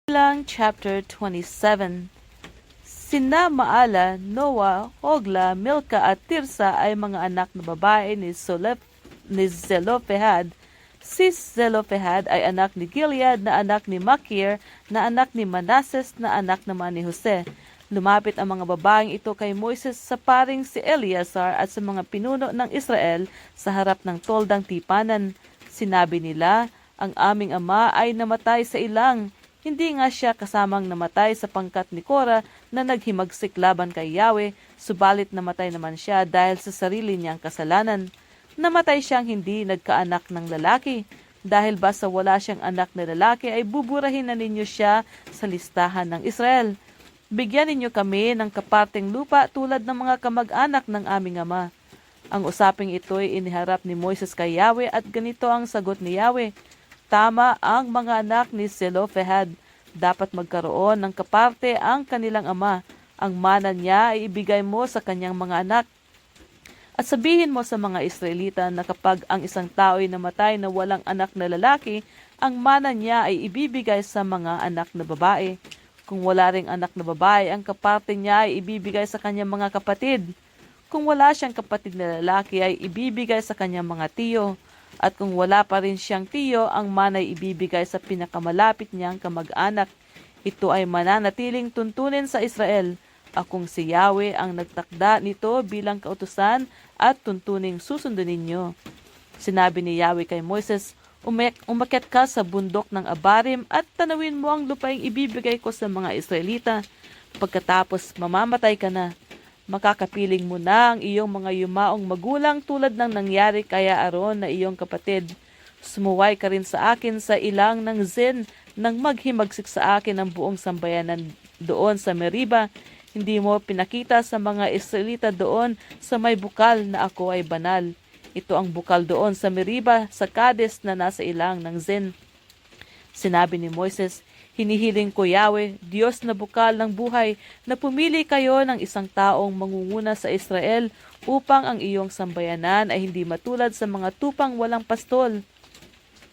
Lang chapter 27. Sina Maala, Noah, Hogla, Milka at Tirsa ay mga anak na babae ni Zelophehad. Si Zelophehad ay anak ni Gilead na anak ni Makir na anak ni Manases na anak naman ni Jose. Lumapit ang mga babaeng ito kay Moises sa paring si Eleazar at sa mga pinuno ng Israel sa harap ng toldang tipanan. Sinabi nila, ang aming ama ay namatay sa ilang. Hindi nga siya kasamang namatay sa pangkat ni Korah na naghimagsik laban kay Yahweh, subalit namatay naman siya dahil sa sarili niyang kasalanan. Namatay siyang hindi nagkaanak ng lalaki. Dahil ba sa wala siyang anak na lalaki ay buburahin na ninyo siya sa listahan ng Israel. Bigyan ninyo kami ng kaparteng lupa tulad ng mga kamag-anak ng aming ama. Ang usaping ito'y iniharap ni Moises kay Yahweh at ganito ang sagot ni Yahweh. Tama ang mga anak ni Zelophehad. Dapat magkaroon ng kaparte ang kanilang ama. Ang mana niya ay ibigay mo sa kanyang mga anak. At sabihin mo sa mga Israelita na kapag ang isang tao ay namatay na walang anak na lalaki, ang mana niya ay ibibigay sa mga anak na babae. Kung wala ring anak na babae, ang kaparte niya ay ibibigay sa kanyang mga kapatid. Kung wala siyang kapatid na lalaki, ay ibibigay sa kanyang mga tiyo. At kung wala pa rin siyang tiyo, ang mana ay ibibigay sa pinakamalapit niyang kamag-anak. Ito ay mananatiling tuntunin sa Israel. Akong si Yahweh ang nagtakda nito bilang kautusan at tuntuning susundin ninyo. Sinabi ni Yahweh kay Moises, umakyat ka sa bundok ng Abarim at tanawin mo ang lupaing ibibigay ko sa mga Israelita. Pagkatapos mamamatay ka na. Makakapiling mo na ang iyong mga yumaong magulang tulad ng nangyari kay Aaron na iyong kapatid. Sumuway ka rin sa akin sa ilang ng Zin nang maghimagsik sa akin ang buong sambayanan doon sa Meriba. Hindi mo pinakita sa mga Israelita doon sa may bukal na ako ay banal. Ito ang bukal doon sa Meriba sa Kades na nasa ilang ng Zin. Sinabi ni Moises, hinihiling ko Yahweh, Diyos na bukal ng buhay, na pumili kayo ng isang taong mangunguna sa Israel upang ang iyong sambayanan ay hindi matulad sa mga tupang walang pastol.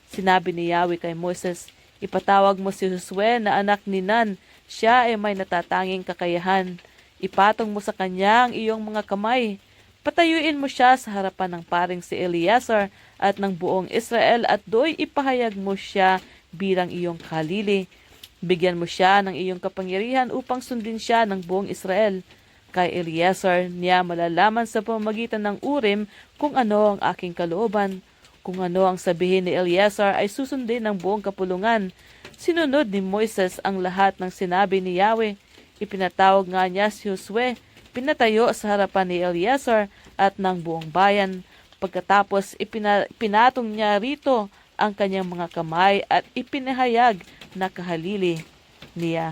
Sinabi ni Yahweh kay Moises, ipatawag mo si Josue na anak ni Nun, siya ay may natatanging kakayahan. Ipatong mo sa kanya ang iyong mga kamay. Patayuin mo siya sa harapan ng paring si Eleazar at ng buong Israel at do'y ipahayag mo siya bilang iyong kalili. Bigyan mo siya ng iyong kapangyarihan upang sundin siya ng buong Israel. Kay Eleazar niya malalaman sa pamamagitan ng Urim kung ano ang aking kalooban. Kung ano ang sabihin ni Eleazar ay susundin ng buong kapulungan. Sinunod ni Moises ang lahat ng sinabi ni Yahweh. Ipinatawag nga niya si Josue, pinatayo sa harapan ni Eleazar at ng buong bayan. Pagkatapos pinatong niya rito ang kanyang mga kamay at ipinahayag na kahalili niya.